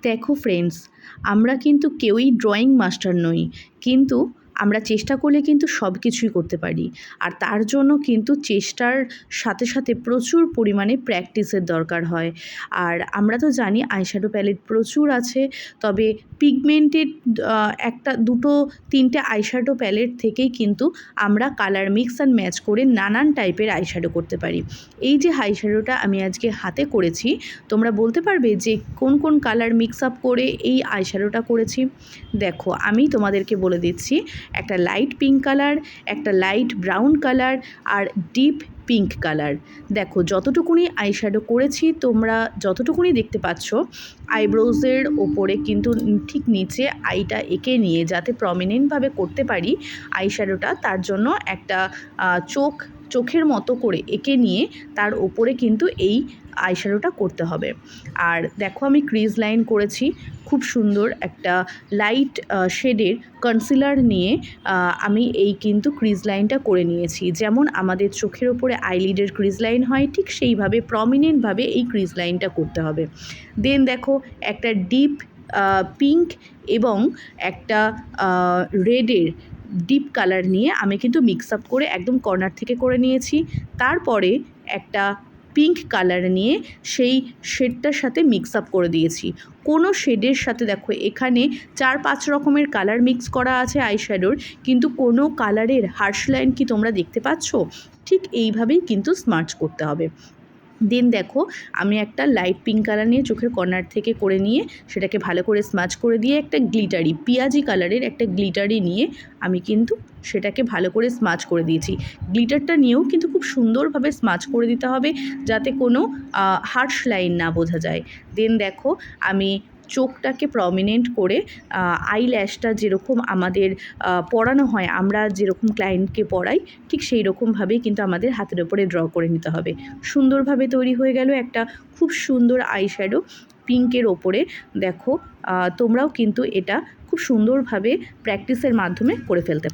দেখো ফ্রেন্ডস, আমরা কিন্তু কেউই ড্রয়িং মাস্টার নই, কিন্তু আমরা চেষ্টা করলে কিন্তু সব কিছুই করতে পারি। আর তার জন্য কিন্তু চেষ্টার সাথে সাথে প্রচুর পরিমাণে প্র্যাকটিসের দরকার হয়। আর আমরা তো জানি আইশ্যাডো প্যালেট প্রচুর আছে, তবে পিগমেন্টেড একটা দুটো তিনটে আইশ্যাডো প্যালেট থেকেই কিন্তু আমরা কালার মিক্স অ্যান্ড ম্যাচ করে নানান টাইপের আইশ্যাডো করতে পারি। এই যে আইশ্যাডোটা আমি আজকে হাতে করেছি, তোমরা বলতে পারবে যে কোন কোন কালার মিক্স আপ করে এই আইশ্যাডোটা করেছি? দেখো, আমি তোমাদেরকে বলে দিচ্ছি, একটা লাইট পিঙ্ক কালার, একটা লাইট ব্রাউন কালার আর ডিপ পিঙ্ক কালার। দেখো, যতটুকুনি আইশ্যাডো করেছি তোমরা যতটুকুনি দেখতে পাচ্ছ, আইব্রোজের ওপরে কিন্তু ঠিক নিচে আইটা এঁকে নিয়ে যাতে প্রমিনেন্টভাবে করতে পারি আইশ্যাডোটা, তার জন্য একটা চোখের মতো করে এঁকে নিয়ে তার ওপরে কিন্তু এই আইশ্যাডোটা করতে হবে। আর দেখো, আমি ক্রিজ লাইন করেছি, খুব সুন্দর একটা লাইট শেডের কনসিলার নিয়ে আমি এই কিন্তু ক্রিজ লাইনটা করে নিয়েছি। যেমন আমাদের চোখের ওপরে আইলিডের ক্রিজ লাইন হয়, ঠিক সেইভাবে প্রমিনেন্টভাবে এই ক্রিজ লাইনটা করতে হবে। দেন দেখো, একটা ডিপ পিঙ্ক এবং একটা রেডের ডিপ কালার নিয়ে আমি কিন্তু মিক্স আপ করে একদম কর্নার থেকে করে নিয়েছি। তারপরে একটা পিঙ্ক কালার নিয়ে সেই শেডটার সাথে মিক্স আপ করে দিয়েছি। কোনো শেডের সাথে দেখো, এখানে 4-5 রকমের কালার মিক্স করা আছে আইশ্যাডোর, কিন্তু কোনো কালারের হার্শ লাইন কি তোমরা দেখতে পাচ্ছ? ঠিক এইভাবেই কিন্তু স্মার্চ করতে হবে। দেন দেখো, আমি একটা লাইট পিঙ্ক কালার নিয়ে চোখের কর্নার থেকে করে নিয়ে সেটাকে ভালো করে স্মাচ করে দিয়ে একটা গ্লিটারি পেঁয়াজি কালারের একটা গ্লিটারি নিয়ে আমি কিন্তু সেটাকে ভালো করে স্মাচ করে দিয়েছি। গ্লিটারটা নিয়েও কিন্তু খুব সুন্দরভাবে স্মাচ করে দিতে হবে, যাতে কোনো হার্শ লাইন না বোঝা যায়। দেন দেখো, আমি চোখটাকে প্রমিনেন্ট করে আইল্যাশটা যেরকম আমাদের পরানো হয়, আমরা যেরকম ক্লায়েন্টকে পরাই, ঠিক সেই রকমভাবেই কিন্তু আমাদের হাতের ওপরে ড্র করে নিতে হবে। সুন্দরভাবে তৈরি হয়ে গেল একটা খুব সুন্দর আইশ্যাডো পিঙ্কের ওপরে। দেখো, তোমরাও কিন্তু এটা খুব সুন্দরভাবে প্র্যাকটিসের মাধ্যমে করে ফেলতে পারো।